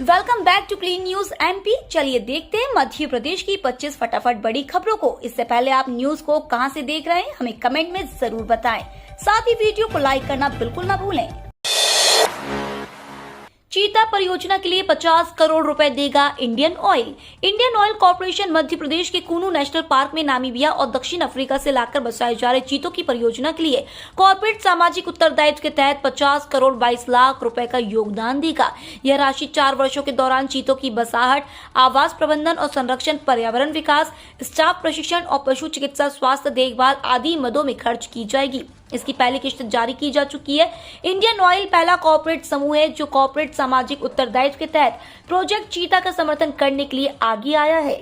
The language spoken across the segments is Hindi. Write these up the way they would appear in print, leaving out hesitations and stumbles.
Welcome back to clean news MP. चलिए देखते हैं मध्य प्रदेश की 25 फटाफट बड़ी खबरों को। इससे पहले आप न्यूज को कहां से देख रहे हैं हमें कमेंट में जरूर बताएं। साथ ही वीडियो को लाइक करना बिल्कुल ना भूलें। चीता परियोजना के लिए 50 करोड़ रुपए देगा Indian oil. Indian oil corporation Madhya Pradesh के कुनू नेशनल पार्क में नामीबिया और दक्षिण अफ्रीका से लाकर बसाए जा रहे चीतों की परियोजना के लिए कॉर्पोरेट सामाजिक उत्तरदायित्व के तहत 50 करोड़ 22 लाख रुपए का योगदान देगा। यह राशि 4 वर्षों के दौरान चीतों की बसाहट, आवास प्रबंधन और संरक्षण, पर्यावरण विकास, स्टाफ प्रशिक्षण और पशु चिकित्सा, स्वास्थ्य देखभाल आदि मदों में खर्च की जाएगी। इसकी पहली किस्त जारी की जा चुकी है। इंडियन ऑयल पहला कॉर्पोरेट समूह है जो कॉर्पोरेट सामाजिक उत्तरदायित्व के तहत प्रोजेक्ट चीता का समर्थन करने के लिए आगे आया है।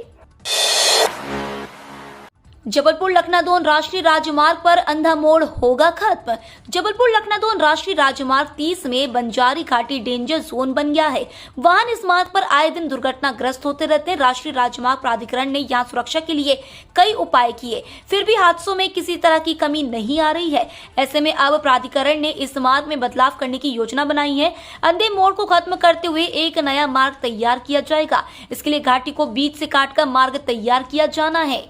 जबलपुर लखनादौन राष्ट्रीय राजमार्ग पर अंधा मोड़ होगा खत्म। जबलपुर लखनादौन राष्ट्रीय राजमार्ग 30 में बंजारी घाटी डेंजर जोन बन गया है। वाहन इस मार्ग पर आए दिन दुर्घटनाग्रस्त होते रहते हैं। राष्ट्रीय राजमार्ग प्राधिकरण ने यहाँ सुरक्षा के लिए कई उपाय किए, फिर भी हादसों में किसी तरह की कमी नहीं आ रही है। ऐसे में अब प्राधिकरण ने इस मार्ग में बदलाव करने की योजना बनाई है। अंधे मोड़ को खत्म करते हुए एक नया मार्ग तैयार किया जाएगा। इसके लिए घाटी को बीच से काटकर मार्ग तैयार किया जाना है।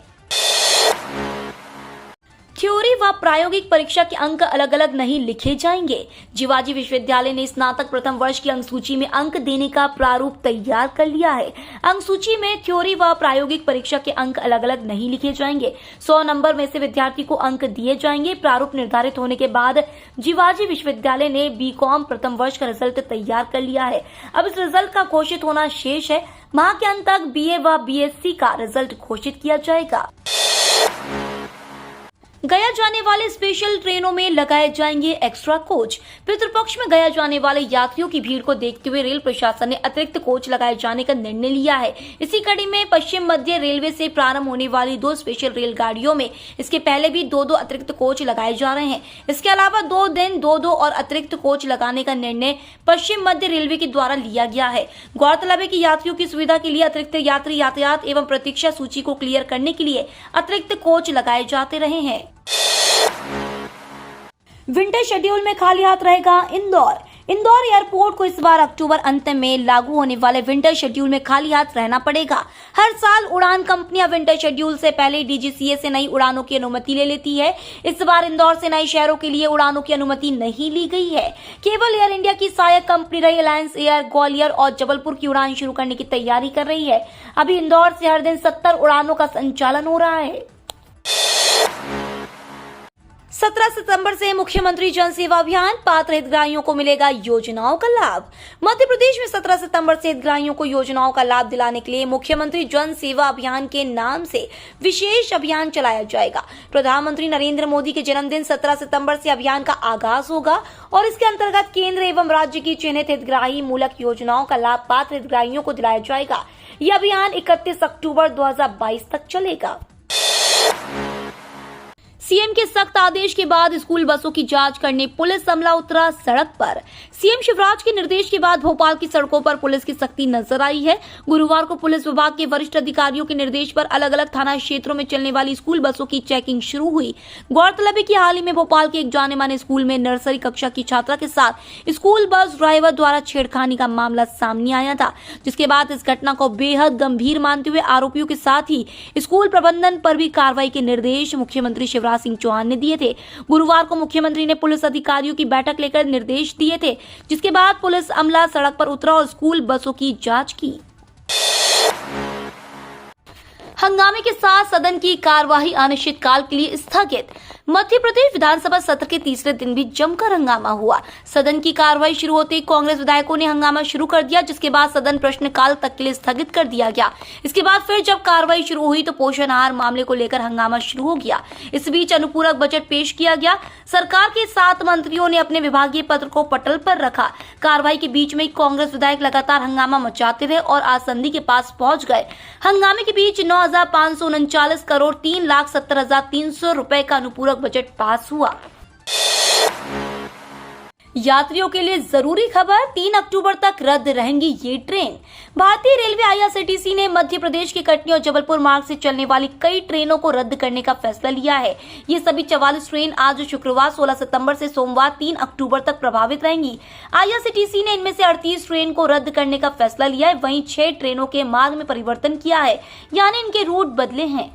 थ्योरी व प्रायोगिक परीक्षा के अंक अलग अलग नहीं लिखे जाएंगे। जिवाजी विश्वविद्यालय ने स्नातक प्रथम वर्ष की अंक सूची में अंक देने का प्रारूप तैयार कर लिया है। अंक सूची में थ्योरी व प्रायोगिक परीक्षा के अंक अलग अलग नहीं लिखे जाएंगे। 100 नंबर में से विद्यार्थी को अंक दिए जाएंगे। प्रारूप निर्धारित होने के बाद जिवाजी विश्वविद्यालय ने बीकॉम प्रथम वर्ष का रिजल्ट तैयार कर लिया है। अब इस रिजल्ट का घोषित होना शेष है। माह के अंत तक बीए व बीएससी का रिजल्ट घोषित किया जाएगा। गया जाने वाले स्पेशल ट्रेनों में लगाए जाएंगे एक्स्ट्रा कोच। पितृपक्ष में गया जाने वाले यात्रियों की भीड़ को देखते हुए रेल प्रशासन ने अतिरिक्त कोच लगाए जाने का निर्णय लिया है। इसी कड़ी में पश्चिम मध्य रेलवे से प्रारंभ होने वाली 2 स्पेशल रेलगाड़ियों में इसके पहले भी 2-2 अतिरिक्त कोच लगाए जा रहे हैं। इसके अलावा 2 दिन 2-2 और अतिरिक्त कोच लगाने का निर्णय पश्चिम मध्य रेलवे के द्वारा लिया गया है। गौरतलब है कि यात्रियों की सुविधा के लिए अतिरिक्त यात्री यातायात एवं प्रतीक्षा सूची को क्लियर करने के लिए अतिरिक्त कोच लगाए जाते रहे हैं। विंटर शेड्यूल में खाली हाथ रहेगा इंदौर एयरपोर्ट को इस बार अक्टूबर अंत में लागू होने वाले विंटर शेड्यूल में खाली हाथ रहना पड़ेगा। हर साल उड़ान कंपनियां विंटर शेड्यूल से पहले डीजीसीए से नई उड़ानों की अनुमति ले लेती है। इस बार इंदौर से नए शहरों के लिए उड़ानों की अनुमति नहीं ली गई है। केवल एयर इंडिया की सहायक कंपनी रही अलायंस एयर ग्वालियर और जबलपुर की उड़ान शुरू करने की तैयारी कर रही है। अभी इंदौर से हर दिन 70 उड़ानों का संचालन हो रहा है। 17 सितंबर से मुख्यमंत्री जन सेवा अभियान, पात्र हितग्राहियों को मिलेगा योजनाओं का लाभ। मध्य प्रदेश में 17 सितंबर से हितग्राहियों को योजनाओं का लाभ दिलाने के लिए मुख्यमंत्री जन सेवा अभियान के नाम से विशेष अभियान चलाया जाएगा। प्रधानमंत्री नरेंद्र मोदी के जन्मदिन 17 सितंबर से अभियान का आगाज होगा और इसके अंतर्गत केंद्र एवं राज्य की चिन्हित हितग्राही मूलक योजनाओं का लाभ पात्र हितग्राहियों को दिलाया जाएगा। यह अभियान 31 अक्टूबर 2022 तक चलेगा। सीएम के सख्त आदेश के बाद स्कूल बसों की जांच करने पुलिस अमला उतरा सड़क पर। सीएम शिवराज के निर्देश के बाद भोपाल की सड़कों पर पुलिस की सख्ती नजर आई है। गुरुवार को पुलिस विभाग के वरिष्ठ अधिकारियों के निर्देश पर अलग अलग थाना क्षेत्रों में चलने वाली स्कूल बसों की चेकिंग शुरू हुई। गौरतलब है कि हाल ही में भोपाल के एक जाने माने स्कूल में नर्सरी कक्षा की छात्रा के साथ स्कूल बस ड्राइवर द्वारा छेड़खानी का मामला सामने आया था, जिसके बाद इस घटना को बेहद गंभीर मानते हुए आरोपियों के साथ ही स्कूल प्रबंधन पर भी कार्रवाई के निर्देश मुख्यमंत्री शिवराज सिंह चौहान ने दिए थे। गुरुवार को मुख्यमंत्री ने पुलिस अधिकारियों की बैठक लेकर निर्देश दिए थे, जिसके बाद पुलिस अमला सड़क पर उतरा और स्कूल बसों की जांच की। हंगामे के साथ सदन की कार्यवाही अनिश्चितकाल के लिए स्थगित। मध्य प्रदेश विधानसभा सत्र के तीसरे दिन भी जमकर हंगामा हुआ। सदन की कार्यवाही शुरू होते ही कांग्रेस विधायकों ने हंगामा शुरू कर दिया, जिसके बाद सदन प्रश्नकाल तक के लिए स्थगित कर दिया गया। इसके बाद फिर जब कार्यवाही शुरू हुई तो पोषण आहार मामले को लेकर हंगामा शुरू हो गया। इस बीच अनुपूरक बजट पेश किया गया। सरकार के 7 मंत्रियों ने अपने विभागीय पत्र को पटल पर रखा। कार्यवाही के बीच में कांग्रेस विधायक लगातार हंगामा मचाते रहे और आसंदी के पास पहुंच गए। हंगामे के बीच 9,539 करोड़ 3,70,300 रुपए का अनुपूरक बजट पास हुआ। यात्रियों के लिए जरूरी खबर, 3 अक्टूबर तक रद्द रहेंगी ये ट्रेन। भारतीय रेलवे IRCTC ने मध्य प्रदेश के कटनी और जबलपुर मार्ग से चलने वाली कई ट्रेनों को रद्द करने का फैसला लिया है। ये सभी 44 ट्रेन आज शुक्रवार 16 सितंबर से सोमवार 3 अक्टूबर तक प्रभावित रहेंगी। IRCTC ने इनमें से 38 ट्रेन को रद्द करने का फैसला लिया है, वहीं 6 ट्रेनों के मार्ग में परिवर्तन किया है, यानी इनके रूट बदले हैं।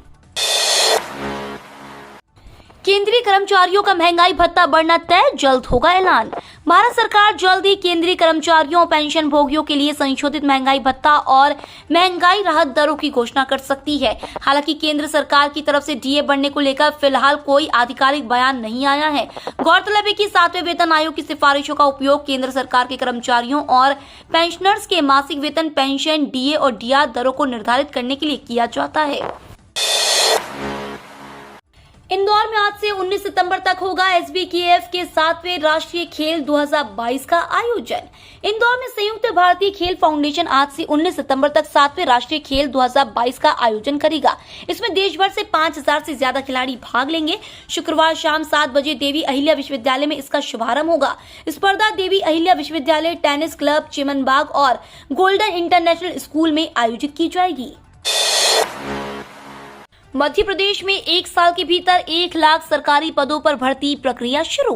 केंद्रीय कर्मचारियों का महंगाई भत्ता बढ़ना तय, जल्द होगा ऐलान। भारत सरकार जल्द ही केंद्रीय कर्मचारियों और पेंशन भोगियों के लिए संशोधित महंगाई भत्ता और महंगाई राहत दरों की घोषणा कर सकती है। हालांकि केंद्र सरकार की तरफ से DA बढ़ने को लेकर फिलहाल कोई आधिकारिक बयान नहीं आया है। गौरतलब है कि 7वें वेतन आयोग की सिफारिशों का उपयोग केंद्र सरकार के कर्मचारियों और पेंशनर्स के मासिक वेतन, पेंशन, DA और DR दरों को निर्धारित करने के लिए किया जाता है। इंदौर में आज से 19 सितंबर तक होगा SBKF के 7वें राष्ट्रीय खेल 2022 का आयोजन। इंदौर में संयुक्त भारतीय खेल फाउंडेशन आज से 19 सितंबर तक 7वें राष्ट्रीय खेल 2022 का आयोजन करेगा। इसमें देश भर से 5000 से ज्यादा खिलाड़ी भाग लेंगे। शुक्रवार शाम 7 बजे देवी अहिल्या विश्वविद्यालय में इसका शुभारंभ होगा। स्पर्धा देवी अहिल्या विश्वविद्यालय, टेनिस क्लब, चिमनबाग और गोल्डन इंटरनेशनल स्कूल में आयोजित की जाएगी। मध्य प्रदेश में 1 साल के भीतर 1 लाख सरकारी पदों पर भर्ती प्रक्रिया शुरू।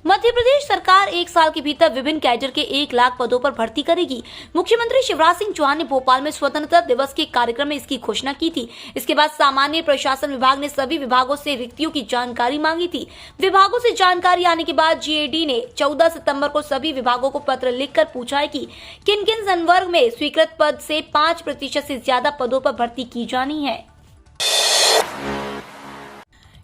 मध्य प्रदेश सरकार 1 साल के भीतर विभिन्न कैडर के 1 लाख पदों पर भर्ती करेगी। मुख्यमंत्री शिवराज सिंह चौहान ने भोपाल में स्वतंत्रता दिवस के कार्यक्रम में इसकी घोषणा की थी। इसके बाद सामान्य प्रशासन विभाग ने सभी विभागों से रिक्तियों की जानकारी मांगी थी। विभागों से जानकारी आने के बाद GAD ने 14 सितंबर को सभी विभागों को पत्र लिखकर पूछा है कि किन किन संवर्ग में स्वीकृत पद से 5% से ज्यादा पदों पर भर्ती की जानी है।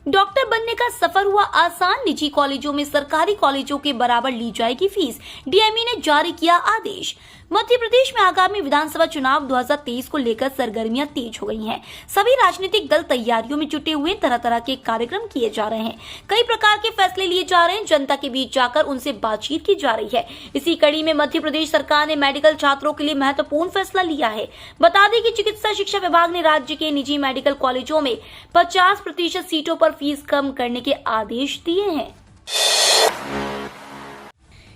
डॉक्टर बनने का सफर हुआ आसान, निजी कॉलेजों में सरकारी कॉलेजों के बराबर ली जाएगी फीस। DME ने जारी किया आदेश। मध्य प्रदेश में आगामी विधानसभा चुनाव 2023 को लेकर सरगर्मियां तेज हो गई हैं। सभी राजनीतिक दल तैयारियों में जुटे हुए, तरह तरह के कार्यक्रम किए जा रहे हैं, कई प्रकार के फैसले लिए जा रहे हैं, जनता के बीच जाकर उनसे बातचीत की जा रही है। इसी कड़ी में मध्य प्रदेश सरकार ने मेडिकल छात्रों के लिए महत्वपूर्ण फैसला लिया है। बता दें कि चिकित्सा शिक्षा विभाग ने राज्य के निजी मेडिकल कॉलेजों में 50% सीटों पर फीस कम करने के आदेश दिए हैं।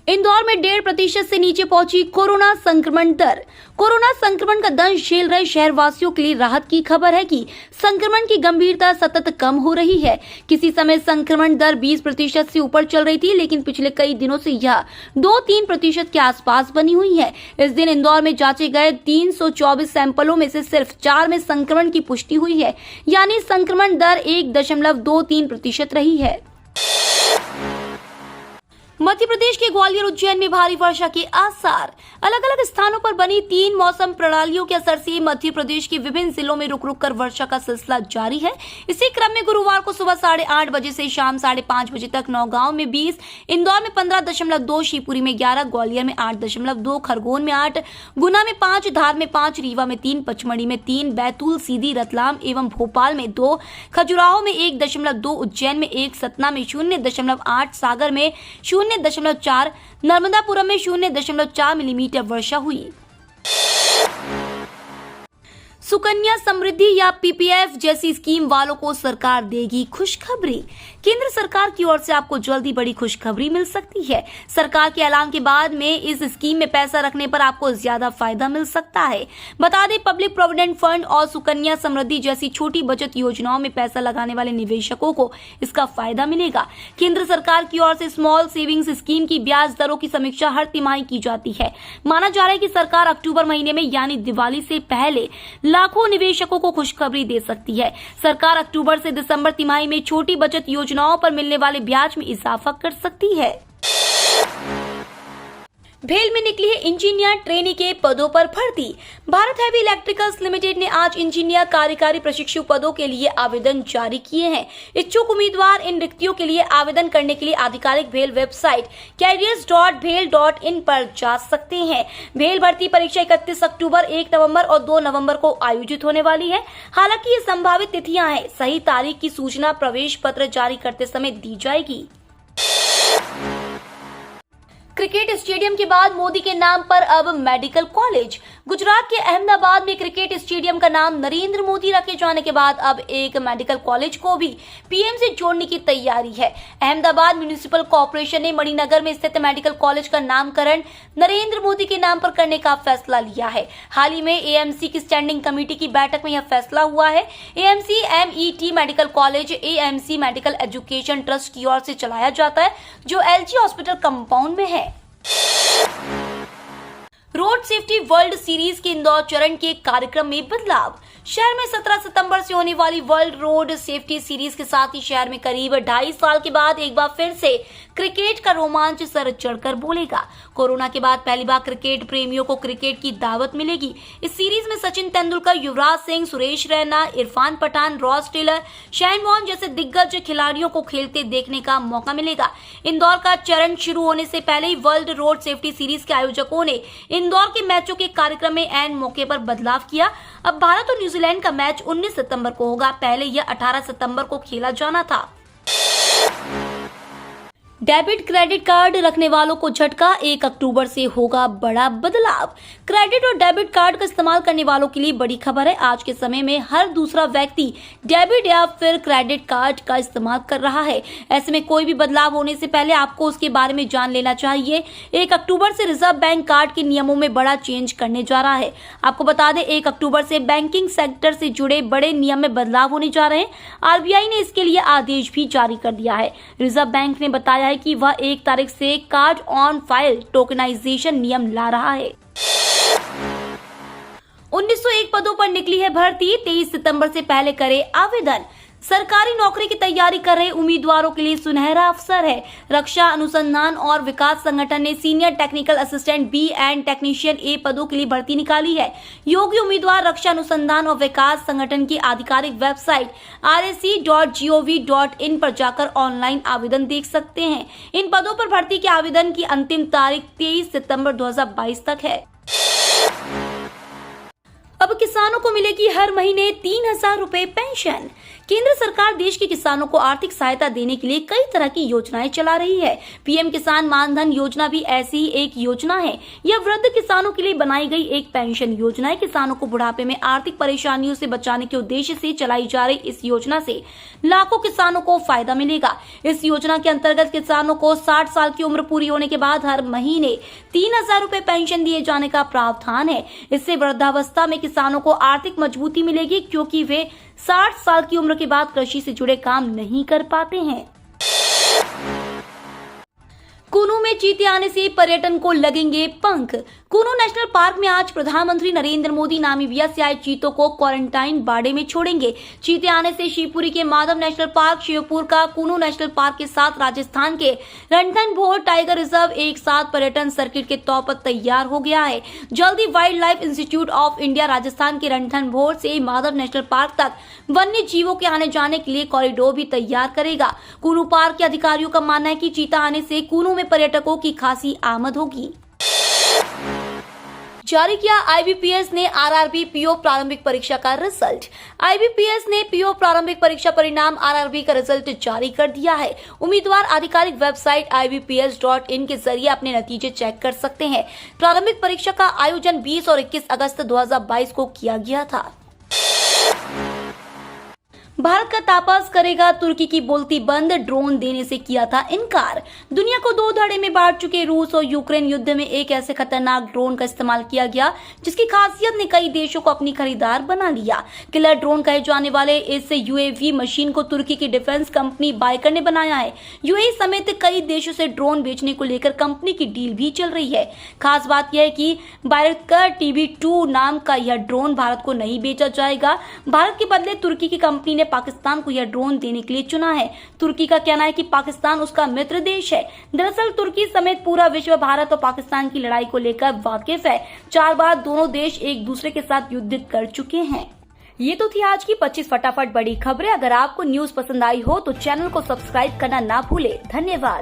इंदौर में 1.5% से नीचे पहुंची कोरोना संक्रमण दर। कोरोना संक्रमण का दंश झेल रहे शहरवासियों के लिए राहत की खबर है कि संक्रमण की गंभीरता सतत कम हो रही है। किसी समय संक्रमण दर 20% से ऊपर चल रही थी, लेकिन पिछले कई दिनों से यह 2-3% के आसपास बनी हुई है। इस दिन इंदौर में जांचे गए 324 सैंपलों में से सिर्फ 4 में संक्रमण की पुष्टि हुई है, यानी संक्रमण दर 1.23% रही है। मध्य प्रदेश के ग्वालियर, उज्जैन में भारी वर्षा के आसार। अलग अलग स्थानों पर बनी 3 मौसम प्रणालियों के असर से मध्य प्रदेश के विभिन्न जिलों में रुक रुक कर वर्षा का सिलसिला जारी है। इसी क्रम में गुरुवार को सुबह 8:30 बजे से शाम 5:30 बजे तक नौगांव में 20, इंदौर में 15.2, शिवपुरी में 11, ग्वालियर में 8.2, खरगोन में 8, गुना में 5, धार में 5, रीवा में 3, पचमढ़ी में 3, बैतूल, सीधी, रतलाम एवं भोपाल में 2, खजुराहो में 1.2, उज्जैन में 1, सतना में 0.8, सागर में 0.4, नर्मदापुरम में 0.4 मिलीमीटर वर्षा हुई। सुकन्या समृद्धि या PPF जैसी स्कीम वालों को सरकार देगी खुशखबरी। केंद्र सरकार की ओर से आपको जल्दी बड़ी खुशखबरी मिल सकती है। सरकार के ऐलान के बाद में इस स्कीम में पैसा रखने पर आपको ज्यादा फायदा मिल सकता है। बता दें, पब्लिक प्रोविडेंट फंड और सुकन्या समृद्धि जैसी छोटी बचत योजनाओं में पैसा लगाने वाले निवेशकों को इसका फायदा मिलेगा। केंद्र सरकार की ओर से स्मॉल सेविंग्स स्कीम की ब्याज दरों की समीक्षा हर तिमाही की जाती है। माना जा रहा है कि सरकार अक्टूबर महीने में यानी दिवाली से पहले लाखों निवेशकों को खुशखबरी दे सकती है। सरकार अक्टूबर से दिसंबर तिमाही में छोटी बचत योजनाओं पर मिलने वाले ब्याज में इजाफा कर सकती है। भेल में निकली है इंजीनियर ट्रेनी के पदों पर भर्ती। भारत हैवी इलेक्ट्रिकल्स लिमिटेड ने आज इंजीनियर कार्यकारी प्रशिक्षु पदों के लिए आवेदन जारी किए हैं। इच्छुक उम्मीदवार इन रिक्तियों के लिए आवेदन करने के लिए आधिकारिक भेल वेबसाइट careers.bhel.in पर जा सकते हैं। भेल भर्ती परीक्षा 31 अक्टूबर, 1 नवंबर और 2 नवंबर को आयोजित होने वाली है। हालांकि ये संभावित तिथियां हैं, सही तारीख की सूचना प्रवेश पत्र जारी करते समय दी जाएगी। क्रिकेट स्टेडियम के बाद मोदी के नाम पर अब मेडिकल कॉलेज। गुजरात के अहमदाबाद में क्रिकेट स्टेडियम का नाम नरेंद्र मोदी रखे जाने के बाद अब एक मेडिकल कॉलेज को भी पीएम से जोड़ने की तैयारी है। अहमदाबाद म्युनिसिपल कॉर्पोरेशन ने मणिनगर में स्थित मेडिकल कॉलेज का नामकरण नरेंद्र मोदी के नाम पर करने का फैसला लिया है। हाल ही में एएमसी की स्टैंडिंग कमेटी की बैठक में यह फैसला हुआ है। AMC MET medical college AMC medical education trust की ओर से चलाया जाता है, जो LG हॉस्पिटल कंपाउंड में है। रोड सेफ्टी वर्ल्ड सीरीज के इंदौर चरण के कार्यक्रम में बदलाव। शहर में 17 सितंबर से होने वाली वर्ल्ड रोड सेफ्टी सीरीज के साथ ही शहर में करीब 2.5 साल के बाद एक बार फिर से क्रिकेट का रोमांच सर चढ़कर बोलेगा। कोरोना के बाद पहली बार क्रिकेट प्रेमियों को क्रिकेट की दावत मिलेगी। इस सीरीज में Sachin Tendulkar, Yuvraj Singh, Suresh Raina, Irfan Pathan, Ross Taylor, Shane Warne जैसे दिग्गज खिलाड़ियों को खेलते देखने का मौका मिलेगा। इंदौर का चरण शुरू होने से पहले ही वर्ल्ड रोड सेफ्टी सीरीज के आयोजकों ने इंदौर के मैचों के कार्यक्रम में ऐन मौके पर बदलाव किया। अब भारत और न्यूजीलैंड का मैच 19 सितंबर को होगा। पहले यह 18 सितंबर को खेला जाना था। डेबिट क्रेडिट कार्ड रखने वालों को झटका, 1 अक्टूबर से होगा बड़ा बदलाव। क्रेडिट और डेबिट कार्ड का इस्तेमाल करने वालों के लिए बड़ी खबर है। आज के समय में हर दूसरा व्यक्ति डेबिट या फिर क्रेडिट कार्ड का इस्तेमाल कर रहा है। ऐसे में कोई भी बदलाव होने से पहले आपको उसके बारे में जान लेना चाहिए। 1 अक्टूबर से रिजर्व बैंक कार्ड के नियमों में बड़ा चेंज करने जा रहा है। आपको बता दें, 1 अक्टूबर से बैंकिंग सेक्टर से जुड़े बड़े नियम में बदलाव होने जा रहे हैं। RBI ने इसके लिए आदेश भी जारी कर दिया है। रिजर्व बैंक ने बताया है कि वह 1 तारीख से कार्ड ऑन फाइल टोकनाइजेशन नियम ला रहा है। 1901 पदों पर निकली है भर्ती, 23 सितंबर से पहले करे आवेदन। सरकारी नौकरी की तैयारी कर रहे उम्मीदवारों के लिए सुनहरा अवसर है। रक्षा अनुसंधान और विकास संगठन ने senior technical assistant B and technician A पदों के लिए भर्ती निकाली है। योग्य उम्मीदवार रक्षा अनुसंधान और विकास संगठन की आधिकारिक वेबसाइट RSC.gov.in पर जाकर ऑनलाइन आवेदन देख सकते हैं। इन पदों पर भर्ती के आवेदन की अंतिम तारीख 23 सितंबर 2022 तक है। अब किसानों को मिलेगी हर महीने 3,000 रुपए पेंशन। केंद्र सरकार देश के किसानों को आर्थिक सहायता देने के लिए कई तरह की योजनाएं चला रही है। पीएम किसान मानधन योजना भी ऐसी ही एक योजना है। यह वृद्ध किसानों के लिए बनाई गई एक पेंशन योजना है। किसानों को बुढ़ापे में आर्थिक परेशानियों से बचाने के उद्देश्य से चलाई जा रही इस योजना से लाखों किसानों को फायदा मिलेगा। इस योजना के अंतर्गत किसानों को 60 साल की उम्र पूरी होने के बाद हर महीने 3,000 रुपए पेंशन दिए जाने का प्रावधान है। इससे वृद्धावस्था में किसानों को आर्थिक मजबूती मिलेगी, क्योंकि वे 60 साल की उम्र के बाद कृषि से जुड़े काम नहीं कर पाते हैं। कुनू में चीते आने से पर्यटन को लगेंगे पंख। कुनू नेशनल पार्क में आज प्रधानमंत्री नरेंद्र मोदी नामीबिया से आए चीतों को क्वारंटाइन बाड़े में छोड़ेंगे। चीते आने से शिवपुरी के माधव नेशनल पार्क, शिवपुर का कुनू नेशनल पार्क के साथ राजस्थान के रणथंभौर टाइगर रिजर्व एक साथ पर्यटन सर्किट के तौर पर तैयार हो गया है। जल्दी wild life institute of India Rajasthan के रणथंभौर से माधव नेशनल पार्क तक वन्य जीवों के आने जाने के लिए कॉरिडोर भी तैयार करेगा। कुनू पार्क के अधिकारियों का मानना है कि चीता आने से कुनू में पर्यटकों की खासी आमद होगी। जारी किया IBPS ने RRB PO प्रारंभिक परीक्षा का रिजल्ट। IBPS ने PO प्रारंभिक परीक्षा परिणाम RRB का रिजल्ट जारी कर दिया है। उम्मीदवार आधिकारिक वेबसाइट ibps.in के जरिए अपने नतीजे चेक कर सकते हैं। प्रारंभिक परीक्षा का आयोजन 20 और 21 अगस्त 2022 को किया गया था। भारत का तापास करेगा तुर्की की बोलती बंद, ड्रोन देने से किया था इनकार। दुनिया को 2 धड़े में बांट चुके रूस और यूक्रेन युद्ध में एक ऐसे खतरनाक ड्रोन का इस्तेमाल किया गया जिसकी खासियत ने कई देशों को अपनी खरीदार बना लिया। किलर ड्रोन कहे जाने वाले इस UAV मशीन को तुर्की की डिफेंस कंपनी बाइकर ने बनाया है। UAE समेत कई देशों से ड्रोन बेचने को लेकर कंपनी की डील भी चल रही है। खास बात यह है कि बायरकर TB2 नाम का यह ड्रोन भारत को नहीं बेचा जाएगा। भारत के बदले तुर्की की कंपनी ने पाकिस्तान को यह ड्रोन देने के लिए चुना है। तुर्की का कहना है कि पाकिस्तान उसका मित्र देश है। दरअसल तुर्की समेत पूरा विश्व भारत और पाकिस्तान की लड़ाई को लेकर वाकिफ है। 4 बार दोनों देश एक दूसरे के साथ युद्ध कर चुके हैं। ये तो थी आज की 25 फटाफट बड़ी खबरें। अगर आपको न्यूज पसंद आई हो तो चैनल को सब्सक्राइब करना ना भूले। धन्यवाद।